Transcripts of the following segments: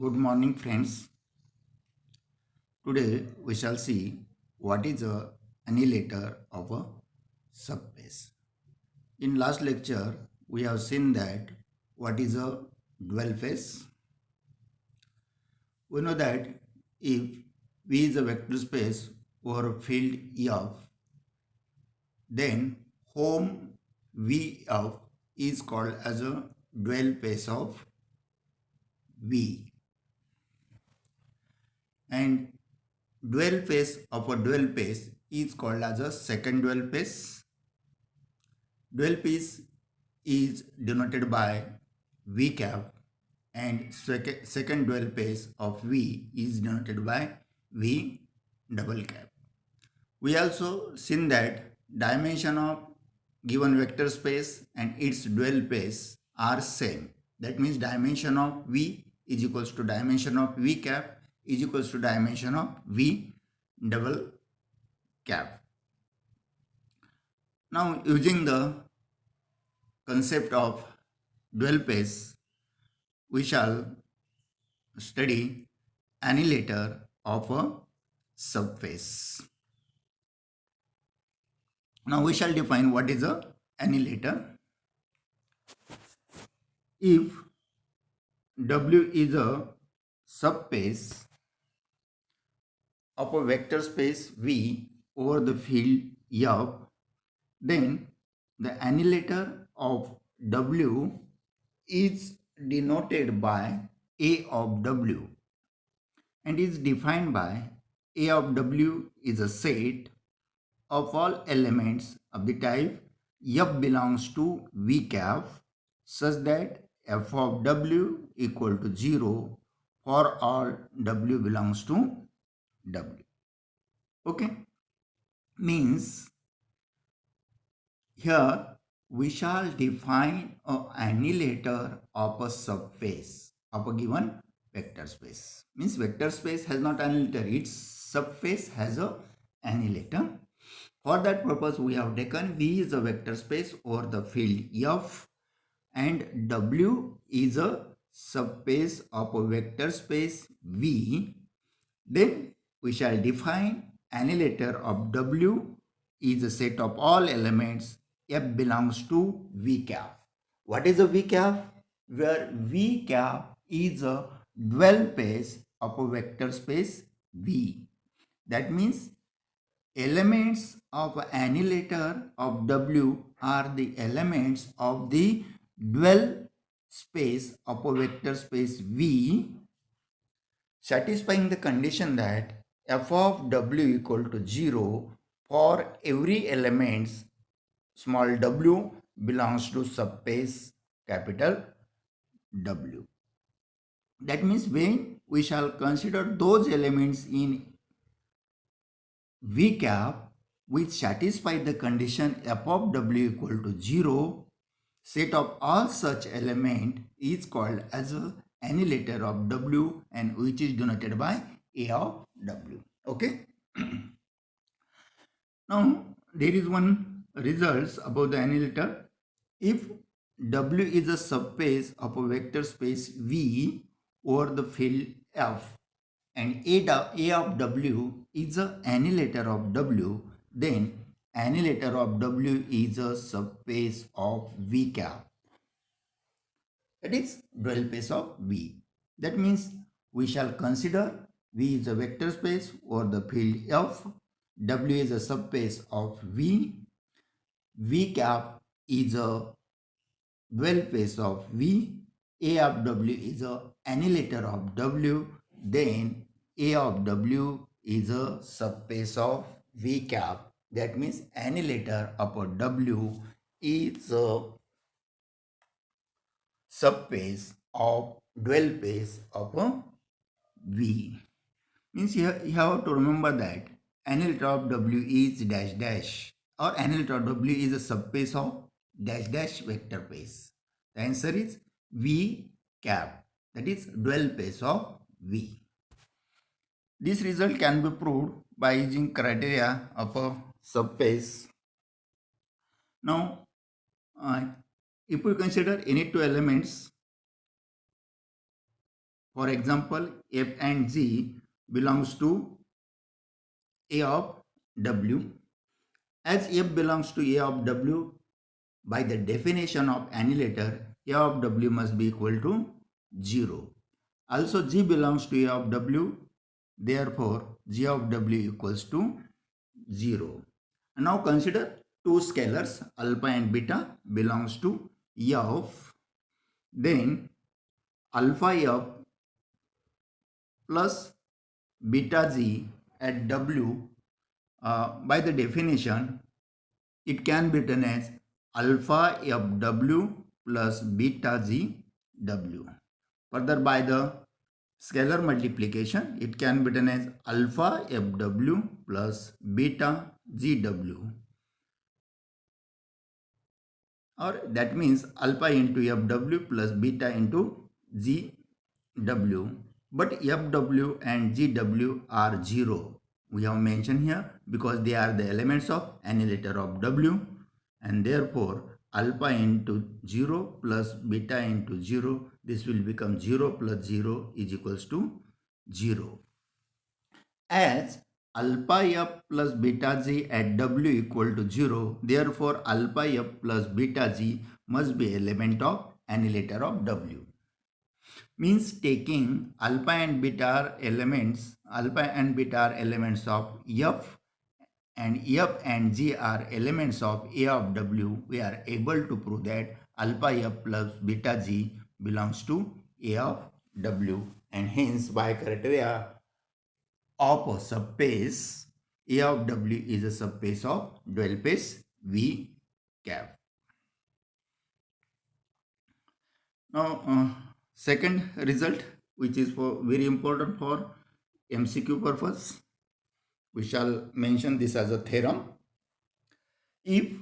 Good morning, friends. Today we shall see what is a annihilator of a subspace. In last lecture, we have seen that what is a dual face. We know that if V is a vector space over a field F, then home V of is called as a dual face of V, and dual face of a dual face is called as a second dual face. Dual face is denoted by V cap, and second dual face of V is denoted by V double cap. We also seen that dimension of given vector space and its dual face are same. That means dimension of V is equals to dimension of V cap is equals to dimension of V double cap. Now using the concept of dual face, we shall study annihilator of a subface. Now we shall define what is a annihilator. If W is a subspace of a vector space V over the field F, then the annihilator of W is denoted by A of W and is defined by A of W is a set of all elements of the type F belongs to V cap such that F of W equal to 0 for all W belongs to W. Okay, means here we shall define an annihilator of a subspace of a given vector space. Means vector space has not annihilator, its subspace has a annihilator. For that purpose, we have taken V is a vector space over the field F and W is a subspace of a vector space V. Then we shall define annihilator of W is a set of all elements F belongs to V cap. What is a V cap? Where V cap is a dual face of a vector space V. That means elements of annihilator of W are the elements of the dual space of a vector space V, satisfying the condition that f of W equal to 0 for every elements small w belongs to subspace capital W. That means when we shall consider those elements in V cap which satisfy the condition f of W equal to 0, set of all such element is called as a annihilator of W and which is denoted by A of W. Okay. Now there is one results about the annihilator. If W is a subspace of a vector space V over the field F and A of W is an annihilator of W, then annihilator of W is a subspace of V cap. That is dual space of V. That means we shall consider V is a vector space over the field F, W is a subspace of V, V cap is a dual space of V, A of W is a annihilator of W, then A of W is a subspace of V cap. That means annihilator of a W is a subspace of dual space of a V. Means you have to remember that annihilator of W is dash dash, or annihilator of W is a subspace of dash dash vector space. The answer is V cap, that is dual space of V. This result can be proved by using criteria of a subspace. Now, if we consider any two elements, For example, f and g belongs to a of w. As f belongs to a of w, by the definition of annihilator, a of w must be equal to 0. Also, g belongs to a of w, therefore g of w equals to 0. Now consider two scalars alpha and beta belongs to f. Then alpha f plus beta g at w, by the definition, it can be written as alpha f w plus beta g w. Further, by the scalar multiplication, it can be written as alpha f w plus beta g w, or that means alpha into fw plus beta into gw, but fw and gw are 0. We have mentioned here because they are the elements of annihilator of w, and therefore alpha into 0 plus beta into 0, this will become 0 plus 0 is equals to 0. As alpha f plus beta g at w equal to 0, therefore alpha f plus beta g must be element of annihilator of w. Means taking alpha and beta are elements of f, and f and g are elements of a of w, we are able to prove that alpha f plus beta g belongs to a of w, and hence by criteria of a subspace, A of W is a subspace of dual space V cap. Now, second result, which is for very important for MCQ purpose, we shall mention this as a theorem. If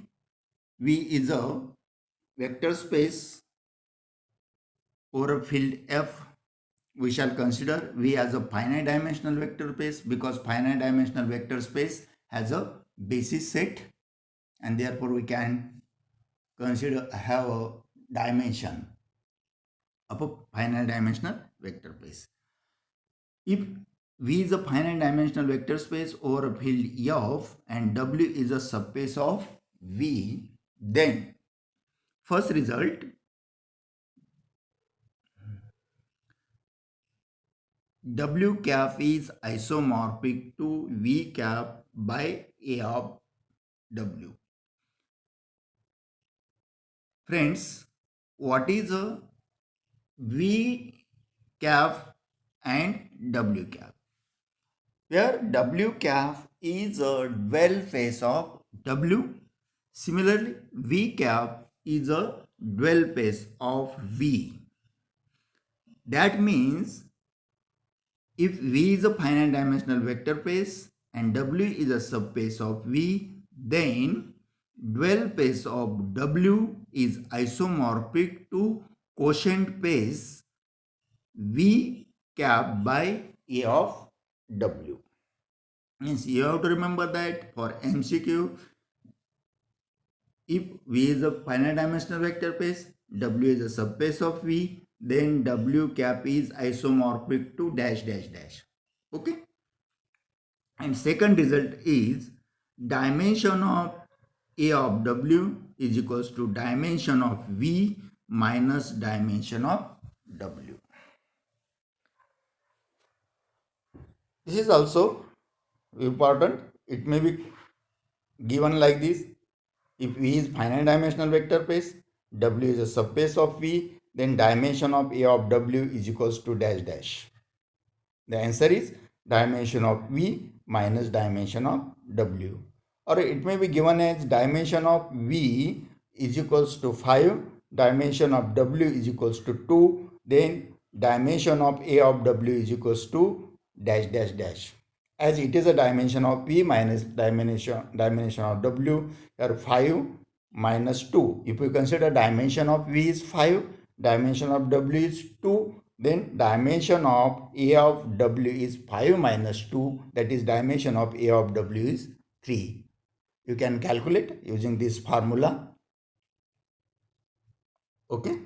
V is a vector space over a field F, we shall consider V as a finite dimensional vector space, because finite dimensional vector space has a basis set, and therefore we can consider have a dimension of a finite dimensional vector space. If V is a finite dimensional vector space over a field F and W is a subspace of V, then first result, W cap is isomorphic to V cap by A of W. Friends, what is a V cap and W cap? Where W cap is a dual face of W. Similarly, V cap is a dual face of V. That means if V is a finite dimensional vector space and W is a subspace of V, then dual space of W is isomorphic to quotient space V cap by A of W. Means you have to remember that for MCQ, if V is a finite dimensional vector space, W is a subspace of V, then W cap is isomorphic to dash dash dash. Okay. And second result is dimension of A of W is equals to dimension of V minus dimension of W. This is also important. It may be given like this. If V is finite dimensional vector space, W is a subspace of V, then dimension of A of W is equals to dash dash. The answer is dimension of V minus dimension of W. Or it may be given as dimension of V is equals to 5, dimension of W is equals to 2, then dimension of A of W is equals to dash dash dash. As it is a dimension of V minus dimension of W, here 5 minus 2. If we consider dimension of V is 5, dimension of W is 2, then dimension of A of W is 5 minus 2, that is dimension of A of W is 3. You can calculate using this formula. Okay.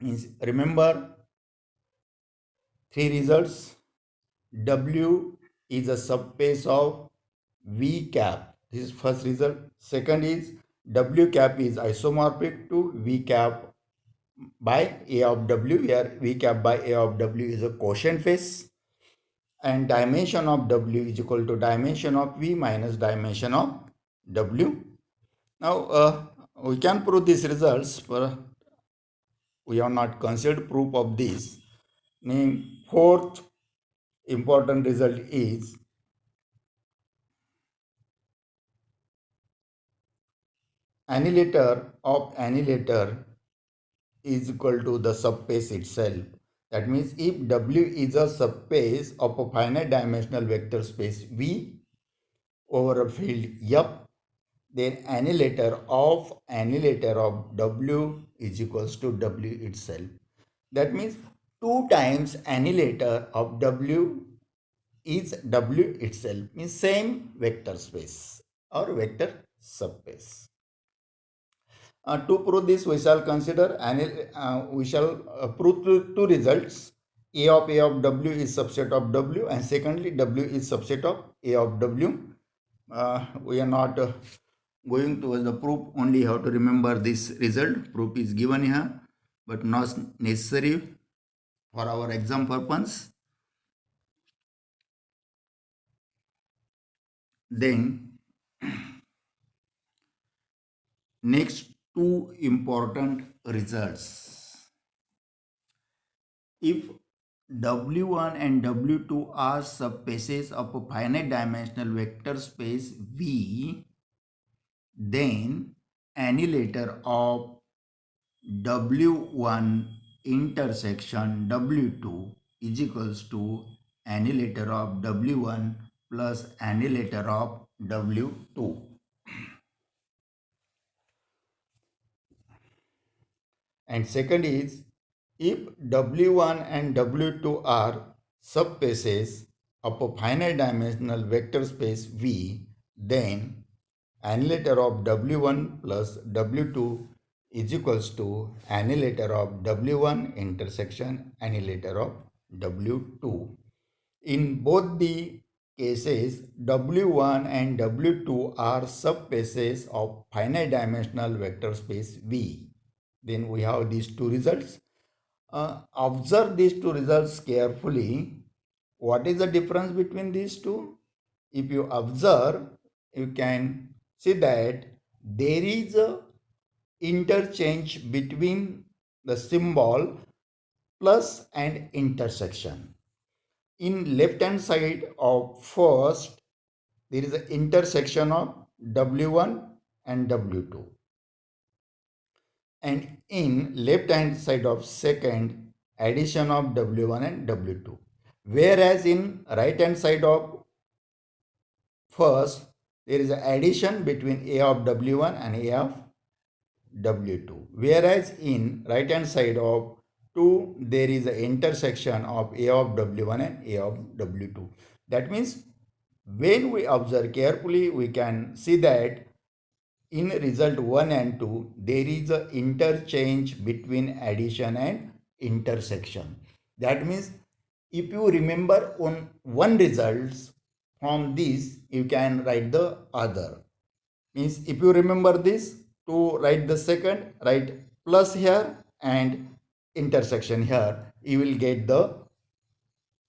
Means remember, Three results. W is a subspace of V cap. This is first result. Second is W cap is isomorphic to V cap by A of W, where V cap by A of W is a quotient phase, and dimension of W is equal to dimension of V minus dimension of W. Now we can prove these results, but we have not considered proof of this. Fourth important result is annihilator of annihilator is equal to the subspace itself. That means if W is a subspace of a finite dimensional vector space V over a field F, then annihilator of W is equals to W itself. That means 2 times annihilator of W is W itself, means same vector space or vector subspace. To prove this, we shall consider prove two results. A of W is subset of W, and secondly, W is subset of A of W. We are not going towards the proof, only have to remember this result. Proof is given here, but not necessary for our exam purpose. Then, next two important results. If W1 and W2 are subspaces of a finite dimensional vector space V, then annihilator of W1 intersection W2 is equals to annihilator of W1 plus annihilator of W2. And second is, if W1 and W2 are subspaces of a finite dimensional vector space V, then annihilator of W1 plus W2 is equals to annihilator of W1 intersection annihilator of W2. In both the cases, W1 and W2 are subspaces of finite dimensional vector space V. Then we have these two results. Observe these two results carefully. What is the difference between these two? If you observe, you can see that there is a interchange between the symbol plus and intersection. In left hand side of first, there is an intersection of W1 and W2. And in left hand side of second, addition of W1 and W2. Whereas in right hand side of first, there is an addition between A of W1 and A of W2. Whereas in right hand side of 2, there is an intersection of A of W1 and A of W2. That means when we observe carefully, we can see that in result 1 and 2, there is an interchange between addition and intersection. That means if you remember on one results from this, you can write the other. Means if you remember this, to write the second, write plus here and intersection here, you will get the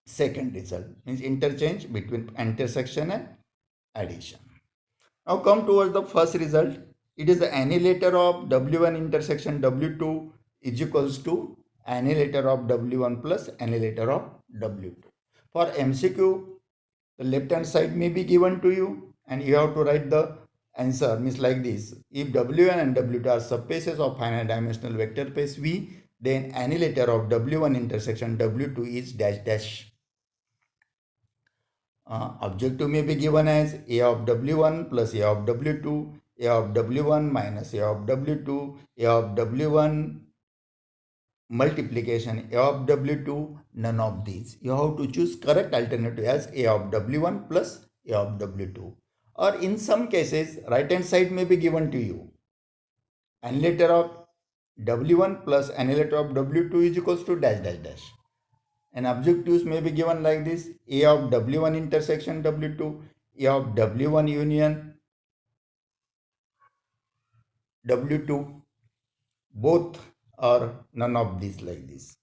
second result. Means interchange between intersection and addition. Now come towards the first result. It is the annihilator of W1 intersection W2 is equals to annihilator of W1 plus annihilator of W2. For MCQ, the left hand side may be given to you and you have to write the answer, means like this. If W1 and W2 are subspaces of finite dimensional vector space V, then annihilator of W1 intersection W2 is dash dash. Objective may be given as A of W1 plus A of W2, A of W1 minus A of W2, A of W1 multiplication A of W2, none of these. You have to choose correct alternative as A of W1 plus A of W2. Or in some cases, right hand side may be given to you. Annihilator of W1 plus annihilator of W2 is equals to dash dash dash. And objectives may be given like this: A of W1 intersection W2, A of W1 union W2, both or none of these, like this.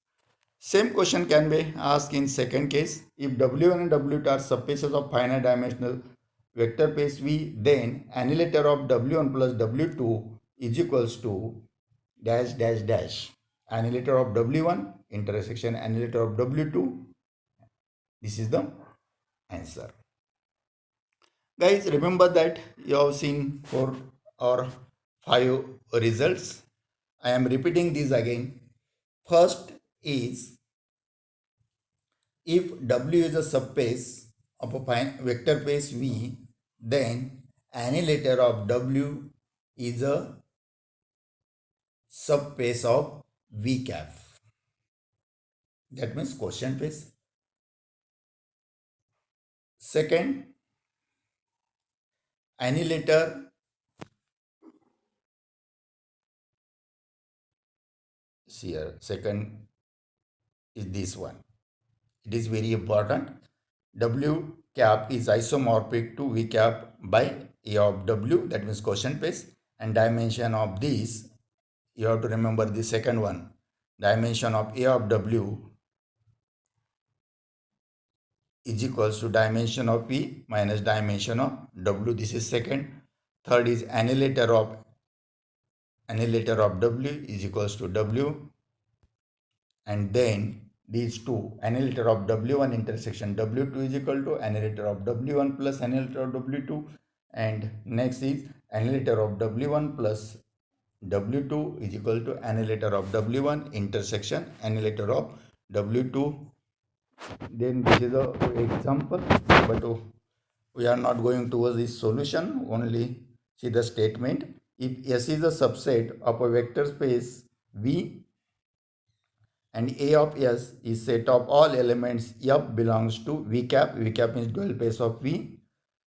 Same question can be asked in second case. If W1 and W2 are subspaces of finite dimensional vector space V, then annihilator of W1 plus W2 is equals to dash dash dash. Annihilator of W1 intersection annihilator of W2. This is the answer. Guys, remember that you have seen 4 or 5 results. I am repeating these again. First is, if W is a subspace of a vector space V, then annihilator of W is a subspace of V cap. That means quotient space. Second, annihilator here. Second is this one. It is very important. W cap is isomorphic to V cap by A of W, that means quotient space, and dimension of this, you have to remember the second one. Dimension of A of W is equals to dimension of P minus dimension of W. This is second. Third is annihilator of W is equals to W, and then these two, annihilator of W1 intersection W2 is equal to annihilator of W1 plus annihilator of W2, and next is annihilator of W1 plus W2 is equal to annihilator of W1 intersection annihilator of W2. Then this is a example, but we are not going towards this solution, only see the statement. If S is a subset of a vector space V and A of S is set of all elements F belongs to V cap means dual space of V,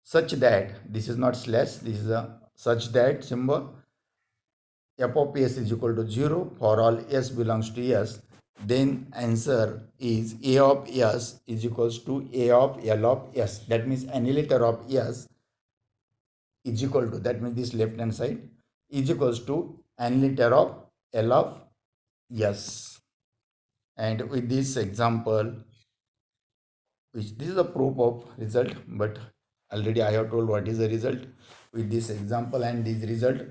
such that, this is not slash, this is a such that symbol, F of S is equal to 0 for all S belongs to S, then answer is A of S is equals to A of L of S. That means annihilator of S is equal to, that means this left hand side is equals to annihilator of L of S. And with this example, which this is a proof of result, but already I have told what is the result. With this example and this result,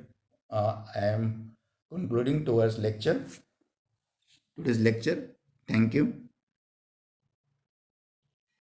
I am concluding today's lecture. Thank you.